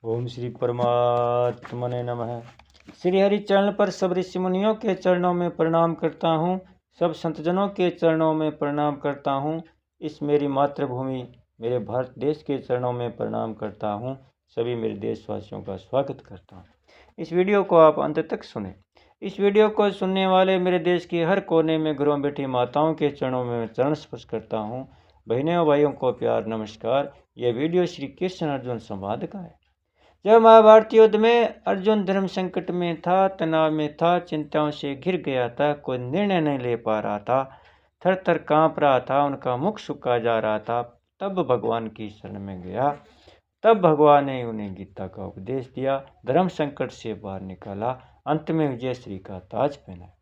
ओम श्री परमात्मने नमः। श्री हरि चरण पर सब ऋषि मुनियों के चरणों में प्रणाम करता हूँ। सब संतजनों के चरणों में प्रणाम करता हूँ। इस मेरी मातृभूमि मेरे भारत देश के चरणों में प्रणाम करता हूँ। सभी मेरे देशवासियों का स्वागत करता हूँ। इस वीडियो को आप अंत तक सुने। इस वीडियो को सुनने वाले मेरे देश के हर कोने में घरों बैठी माताओं के चरणों में चरण स्पर्श करता हूँ। बहनों भाइयों को प्यार नमस्कार। यह वीडियो श्री कृष्ण अर्जुन संवाद का है। जब महाभारत युद्ध में अर्जुन धर्म संकट में था, तनाव में था, चिंताओं से घिर गया था, कोई निर्णय नहीं ले पा रहा था, थर थर कांप रहा था, उनका मुख सूखा जा रहा था, तब भगवान की शरण में गया। तब भगवान ने उन्हें गीता का उपदेश दिया, धर्म संकट से बाहर निकाला, अंत में विजय श्री का ताज पहना।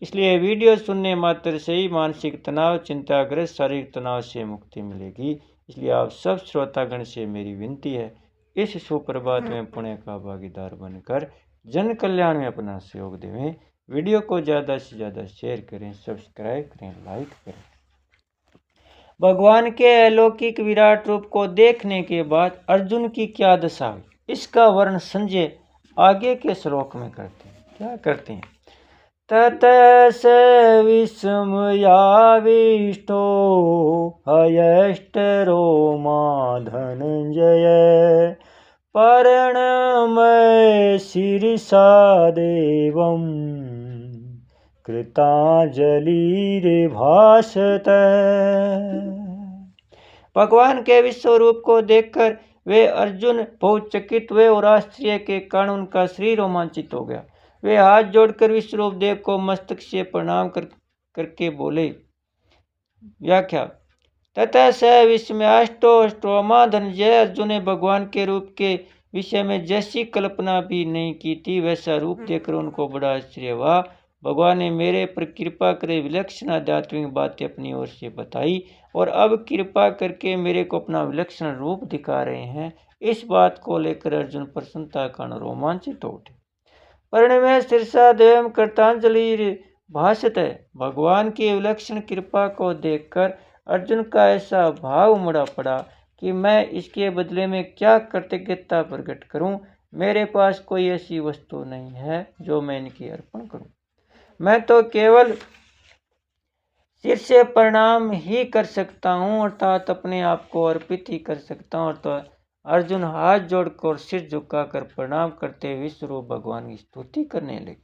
इसलिए वीडियो सुनने मात्र से ही मानसिक तनाव, चिंताग्रस्त, शारीरिक तनाव से मुक्ति मिलेगी। इसलिए आप सब श्रोतागण से मेरी विनती है, इस सुप्रभात में पुण्य का भागीदार बनकर जन कल्याण में अपना सहयोग देवें। वीडियो को ज़्यादा से ज़्यादा शेयर करें, सब्सक्राइब करें, लाइक करें। भगवान के अलौकिक विराट रूप को देखने के बाद अर्जुन की क्या दशा हुई, इसका वर्णन संजय आगे के श्लोक में करते हैं। क्या करते हैं? ततस विस्मयाविष्टो हयष्टरो मा धनंजय प्रणमय शिरसा देवं कृतांजलिर्भाषत। भगवान के विश्व रूप को देखकर वे अर्जुन बहुत चकित हुए और आश्चर्य के कारण उनका शरीर रोमांचित हो गया। वे हाथ जोड़कर विश्वरूप देव को मस्तक से प्रणाम करके बोले। व्याख्या। तथा स विस्मयाष्टोमा धनंजय। अर्जुन ने भगवान के रूप के विषय में जैसी कल्पना भी नहीं की थी, वैसा रूप देखकर उनको बड़ा आश्चर्य हुआ। भगवान ने मेरे पर कृपा करे विलक्षण आध्यात्मिक बातें अपनी ओर से बताई और अब कृपा करके मेरे को अपना विलक्षण रूप दिखा रहे हैं। इस बात को लेकर अर्जुन प्रसन्नता कारण रोमांचित हो उठे। प्रणमय शिरसा देवं कृतांजलि भाषित है। भगवान की विलक्षण कृपा को देखकर अर्जुन का ऐसा भाव उमड़ा पड़ा कि मैं इसके बदले में क्या कृतज्ञता प्रकट करूं। मेरे पास कोई ऐसी वस्तु नहीं है जो मैं इनकी अर्पण करूं। मैं तो केवल सिर से प्रणाम ही कर सकता हूं, अर्थात अपने आप को अर्पित ही कर सकता हूं। तो अर्जुन हाथ जोड़कर सिर झुकाकर प्रणाम करते विश्वरूप भगवान की स्तुति करने लगे।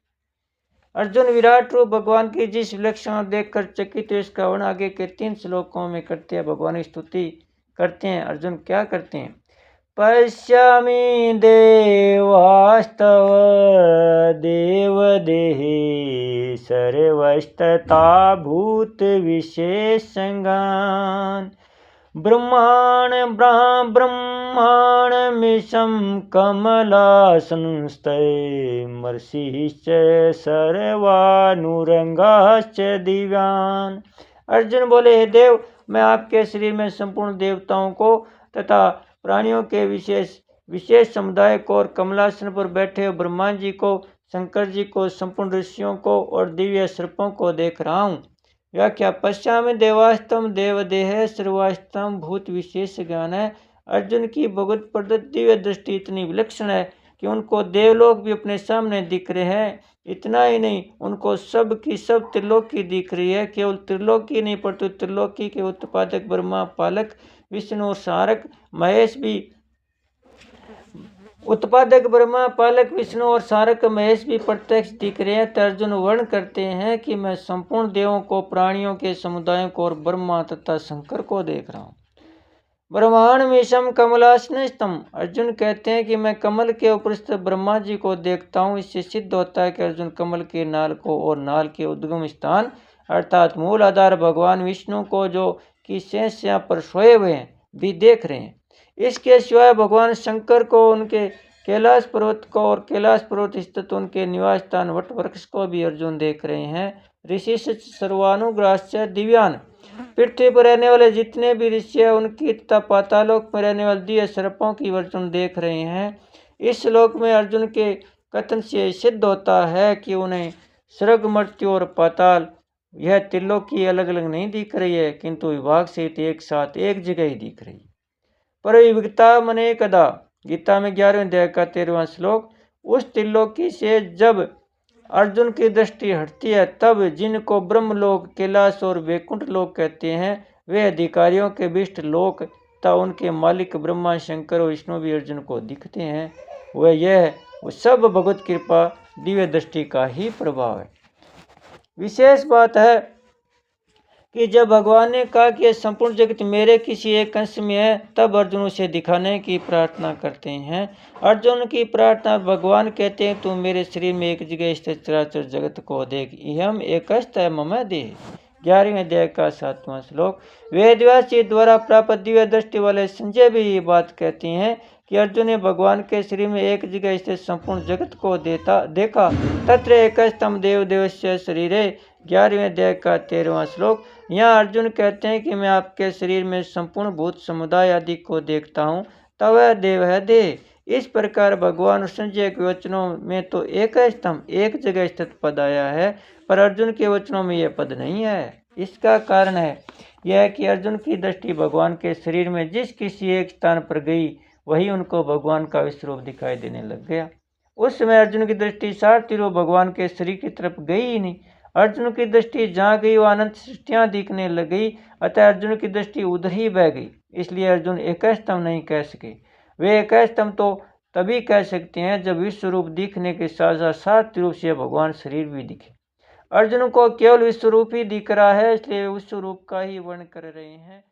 अर्जुन विराट रूप भगवान की जिस विलक्षण देखकर चकित हुए, इसका वर्णन आगे के 3 श्लोकों में करते हैं। भगवान की स्तुति करते हैं। अर्जुन क्या करते हैं? पश्यामि देवास्तव देवदेहे सर्वस्तथा भूत विशेषज्ञान ब्रह्माण्डमीशं कमलासनस्थैर्मर्षिश्च सर्वानुरंगाश्च दिव्यान्। अर्जुन बोले, हे देव, मैं आपके शरीर में संपूर्ण देवताओं को तथा प्राणियों के विशेष समुदाय को और कमलासन पर बैठे ब्रह्मा जी को, शंकर जी को, संपूर्ण ऋषियों को और दिव्य सर्पों को देख रहा हूँ। व्याख्या। पश्चामि देवास्तम देवदेह सर्वास्तम भूत विशेष ज्ञान है। अर्जुन की भगवत प्रदत्त दिव्य दृष्टि इतनी विलक्षण है कि उनको देवलोक भी अपने सामने दिख रहे हैं। इतना ही नहीं, उनको सब की सब त्रिलोकी दिख रही है। केवल त्रिलोकी नहीं, परंतु त्रिलोकी के उत्पादक ब्रह्मा, पालक विष्णु और सारक महेश भी प्रत्यक्ष दिख रहे हैं। तो अर्जुन वर्ण करते हैं कि मैं संपूर्ण देवों को, प्राणियों के समुदायों को और ब्रह्मा तथा शंकर को देख रहा हूँ। ब्रह्मांडमीशं कमलासनस्थं। अर्जुन कहते हैं कि मैं कमल के ऊपर स्थित ब्रह्मा जी को देखता हूँ। इससे सिद्ध होता है कि अर्जुन कमल के नाल को और नाल के उद्गम स्थान अर्थात मूल आधार भगवान विष्णु को, जो कि शेष पर सोए हुए हैं, भी देख रहे हैं। इसके सिवाय भगवान शंकर को, उनके कैलाश पर्वत को और कैलाश पर्वत स्थित उनके निवास स्थान वट वृक्ष को भी अर्जुन देख रहे हैं। ऋषि सर्वानुग्राश्च दिव्यान। पृथ्वी पर रहने वाले जितने भी ऋषि हैं, उनकी तथा पातालोक में रहने वाले दिव्य सर्पों की अर्जुन देख रहे हैं। इस श्लोक में अर्जुन के कथन से सिद्ध होता है कि उन्हें स्वर्ग, मृत्यु और पाताल, यह त्रिलोकी अलग अलग नहीं दिख रही है, किंतु विभाग से एक साथ एक जगह ही दिख रही है। पर विविधता मने कदा। गीता में 11वें अध्याय का 13वां श्लोक। उस त्रिलोकी से जब अर्जुन की दृष्टि हटती है तब जिनको ब्रह्मलोक, कैलाश और वैकुंठ लोक कहते हैं वे अधिकारियों के विष्ट लोक तथा उनके मालिक ब्रह्मा, शंकर और विष्णु भी अर्जुन को दिखते हैं। वो सब भगवत कृपा दिव्य दृष्टि का ही प्रभाव है। विशेष बात है कि जब भगवान ने कहा कि यह संपूर्ण जगत मेरे किसी एक अंश में है तब अर्जुन उसे दिखाने की प्रार्थना करते हैं। अर्जुन की प्रार्थना भगवान कहते हैं, तू मेरे शरीर में एक जगह स्थित चराचर जगत को देख, इहम एकस्त मम देह। 11वें अध्याय का 7वां श्लोक। वेदव्यास जी द्वारा प्राप्त दिव्य दृष्टि वाले संजय भी ये बात कहती हैं कि अर्जुन ने भगवान के शरीर में एक जगह स्थित संपूर्ण जगत को देखा। तत्र एकस्तम देव देवस्य शरीरे। 11वें अध्याय का 13वां श्लोक। यहाँ अर्जुन कहते हैं कि मैं आपके शरीर में संपूर्ण भूत समुदाय आदि को देखता हूँ, तब वह देव है देह। इस प्रकार भगवान और संजय के वचनों में तो एक स्तंभ, एक जगह स्थित पद आया है, पर अर्जुन के वचनों में यह पद नहीं है। इसका कारण है यह कि अर्जुन की दृष्टि भगवान के शरीर में जिस किसी एक स्थान पर गई वही उनको भगवान का विश्वरूप दिखाई देने लग गया। उस समय अर्जुन की दृष्टि सारथी रूप भगवान के शरीर की तरफ गई ही नहीं। अर्जुन की दृष्टि जहाँ गई वो अनंत सृष्टियाँ दिखने लग गई, अतः अर्जुन की दृष्टि उधर ही बह गई। इसलिए अर्जुन एकस्तम नहीं कह सके। वे एकस्तम तो तभी कह सकते हैं जब विश्व रूप दिखने के साथ साथ सारथी रूप से भगवान शरीर भी दिखे। अर्जुन को केवल विश्व रूप ही दिख रहा है, इसलिए विश्व रूप का ही वर्णन कर रहे हैं।